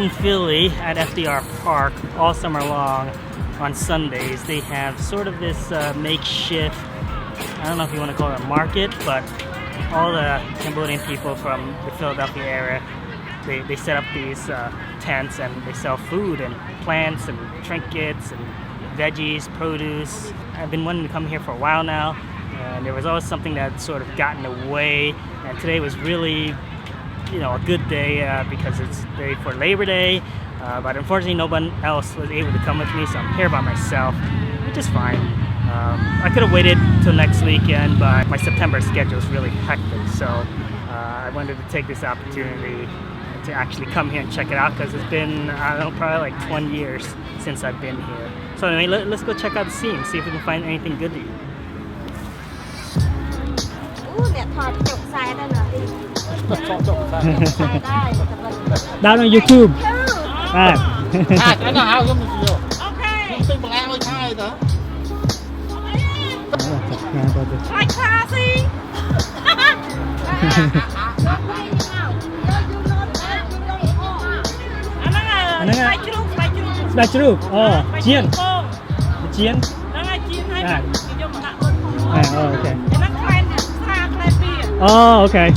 in Philly at FDR Park all summer long on Sundays. They have sort of this makeshift, I don't know if you want to call it a market, but all the Cambodian people from the Philadelphia area, they set up these tents and they sell food and plants and trinkets and veggies, produce. I've been wanting to come here for a while now, and there was always something that sort of got in the way, and today was really, you know, a good day because it's day for Labor Day, but unfortunately no one else was able to come with me, so I'm here by myself, which is fine. I could have waited till next weekend, but my September schedule is really hectic, so I wanted to take this opportunity to actually come here and check it out because it's been, I don't know, probably like 20 years since I've been here. So anyway, let's go check out the scene, see if we can find anything good to eat. Down on YouTube. Bạch chiên. Chiên. Okay. Oh, okay.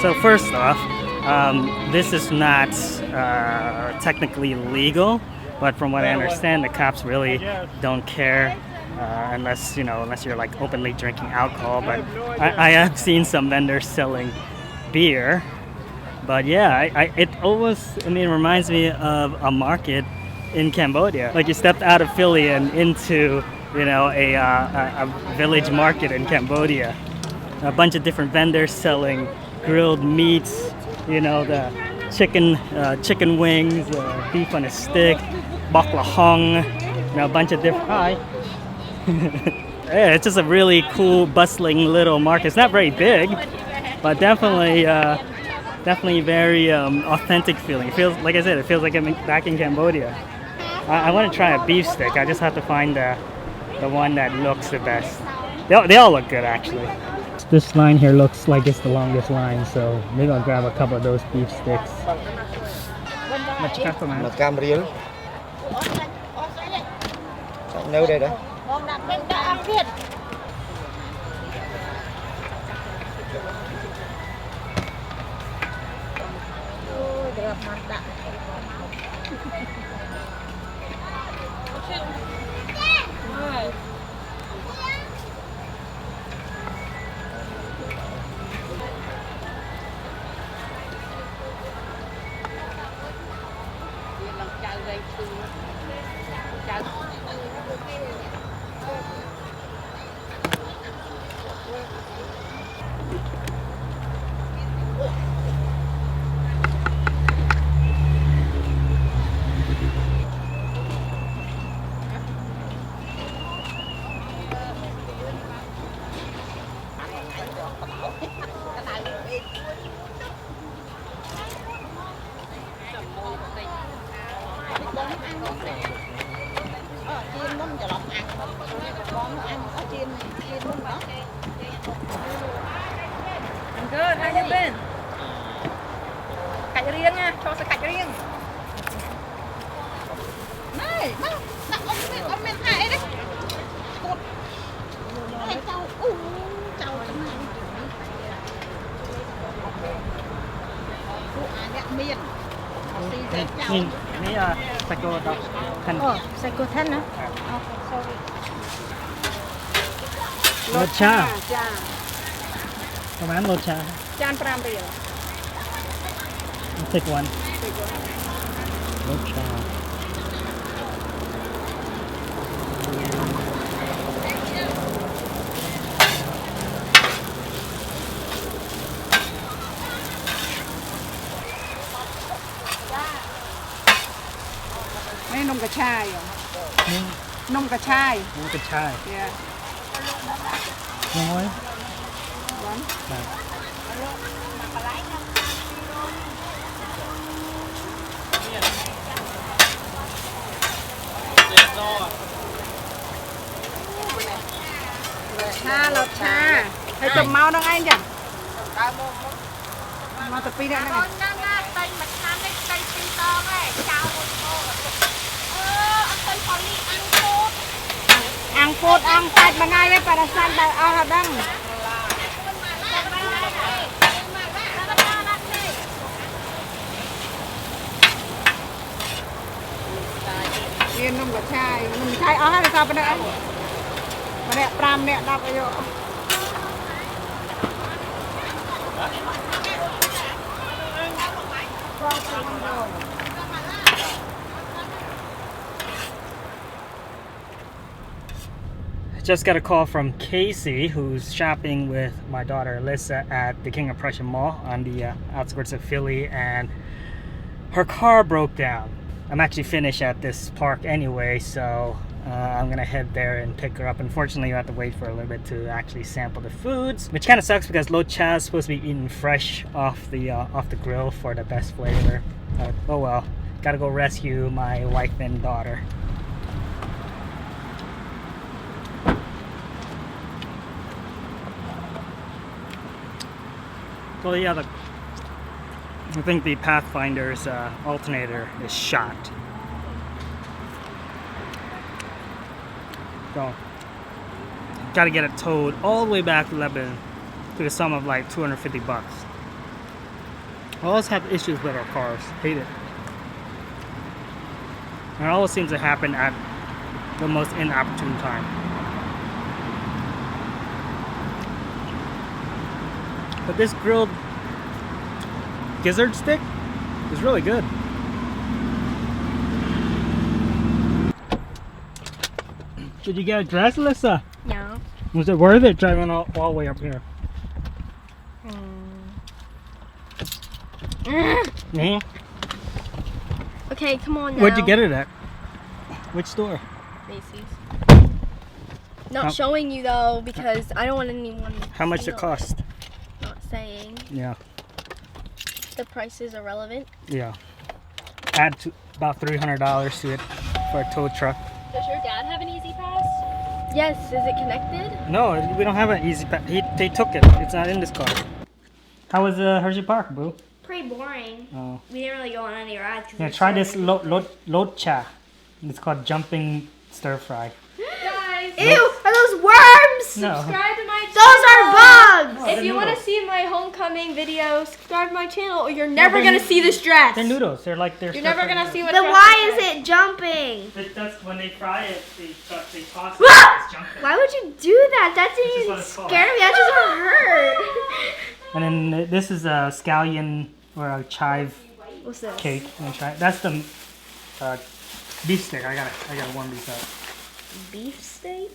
So first off, this is not technically legal, but from what I understand, the cops really don't care unless you're like openly drinking alcohol. But I have seen some vendors selling beer. But yeah, it reminds me of a market in Cambodia. Like you stepped out of Philly and into a village market in Cambodia. A bunch of different vendors selling grilled meats, the chicken wings, beef on a stick, bok la hong, a bunch of different. Hi. Yeah, it's just a really cool, bustling little market. It's not very big, but definitely very authentic feeling. It feels, like I said, it feels like I'm back in Cambodia. I want to try a beef stick. I just have to find the one that looks the best. They all look good, actually. This line here looks like it's the longest line, so maybe I'll grab a couple of those beef sticks. Cam riêng. Nấu đây đó. chiên nấm cho lọc ăn con nó ăn có chiên nấm đó. I'm good. How you been? Cạch riêng nha, cho sẽ cạch riêng. Này, nó ông men hại đấy. Cột. Này cháu, cháu trong này. Phụ ai đẹp miền. Xì dẹp cháu. Ini seko atau kan? Oh, seko thân hả? Sorry. Locha. Cha. Kaman locha. Chan 5 រៀល Take one. Locha. នេះនំកញ្ឆាយ Ni នំកញ្ឆាយ ni ke chai. Yeah. Yang mana? One. Nah. ឆាលត់ឆាហើយទៅមកហ្នឹងឯងចាមកទៅពីរនាក់ហ្នឹង ăn cốt ăn sạch mà ngay đấy phải là sạch tại ăn hạt đăng yên nông cả chai mình chai ăn hết là sao bên đây mà nè pram nè đạp vô Just got a call from Casey, who's shopping with my daughter Alyssa at the King of Prussia Mall on the outskirts of Philly, and her car broke down. I'm actually finished at this park anyway, so I'm gonna head there and pick her up. Unfortunately, you have to wait for a little bit to actually sample the foods, which kind of sucks because locha is supposed to be eaten fresh off the grill for the best flavor. Oh well, gotta go rescue my wife and daughter. Well, yeah, I think the Pathfinder's alternator is shot. So, gotta get it towed all the way back to Lebanon to the sum of like $250. I always have issues with our cars. Hate it. And it always seems to happen at the most inopportune time. But this grilled gizzard stick is really good. Did you get a dress, Alyssa? No. Was it worth it driving all the way up here? Yeah. Okay, come on now. Where'd you get it at? Which store? Macy's. Not How- showing you though because I don't want anyone to How much steal it cost? Not saying. Yeah. The price is irrelevant. Yeah. Add to about $300 to it for a tow truck. Does your dad have an Easy Pass? Yes. Is it connected? No, we don't have an easy pass. They took it. It's not in this car. How was Hershey Park, boo? Pretty boring. Oh. We didn't really go on any rides. Yeah, try this locha. It's called jumping stir fry. Guys, Ew, are those worms? No. subscribe to my channel. Those are bugs. Oh, If they're you want to noodles. see my homecoming video, subscribe to my channel or you're never they're going to noo- see this dress. They're noodles. They're like You're never going to see what Then dress why looks is like. it jumping? That's when they fry it. They toss it. Ah! It's jumping. Why would you do that? That That's didn't just even what it's called. scare me. That just gonna hurt. And then this is a scallion or a chive What's this? cake. You wanna try it? That's the beef stick. I gotta warm these up. Beef steak?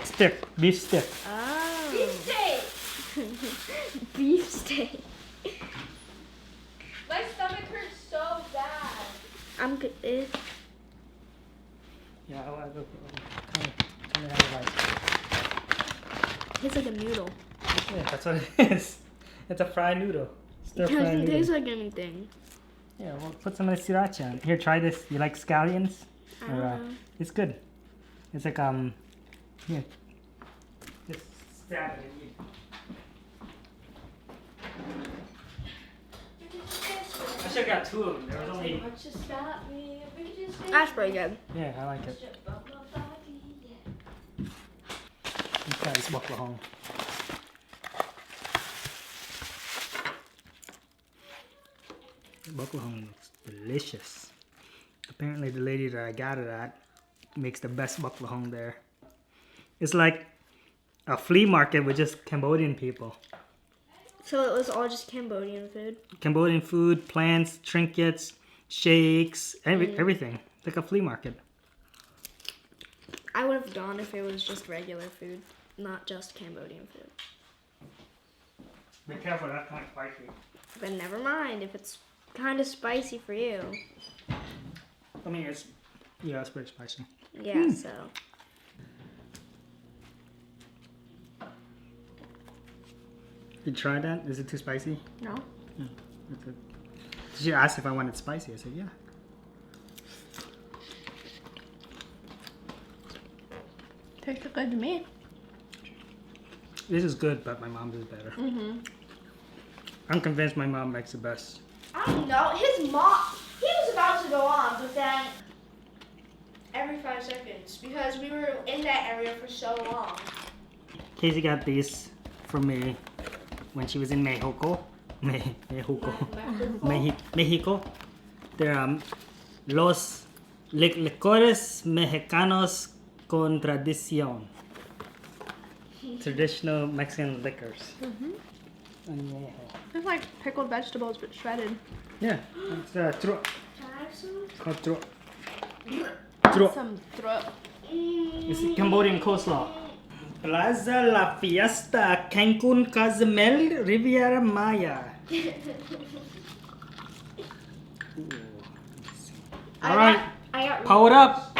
Stick, beef stick. Oh. Steak. Beef steak. My stomach hurts so bad. I'm good. Yeah, I go kind of like. Tastes like a noodle. Yeah, that's what it is. It's a fried noodle. Stir It fried doesn't noodle. taste like anything. Yeah, well, put some of the sriracha on. Here, try this. You like scallions? I don't know. It's good. It's like here. Just stab it and eat. I should have got 2 of them. There was only. That's pretty good. Yeah, I like it. Let's try this baklahong. Baklahong looks delicious. Apparently the lady that I got it at makes the best baklahong there. It's like a flea market with just Cambodian people. So it was all just Cambodian food? Cambodian food, plants, trinkets, shakes, everything. Like a flea market. I would have gone if it was just regular food, not just Cambodian food. Be careful, that's kind of spicy. But never mind if it's kind of spicy for you. I mean, it's pretty spicy. Yeah, so. You tried that? Is it too spicy? No. She asked if I wanted spicy. I said, yeah. Tastes good to me. This is good, but my mom's is better. I'm convinced my mom makes the best. I don't know. His mom, he was about to go on, but then every 5 seconds because we were in that area for so long. Casey got these for me when she was in Mexico. Mexico. They're los licores mexicanos con tradición. Traditional Mexican liquors. It's like pickled vegetables but shredded. Yeah, it's tro. Can I have some? Called tro. Some throat. It's Cambodian coleslaw. Plaza La Fiesta, Cancun, Cozumel, Riviera Maya. All right, I got power up.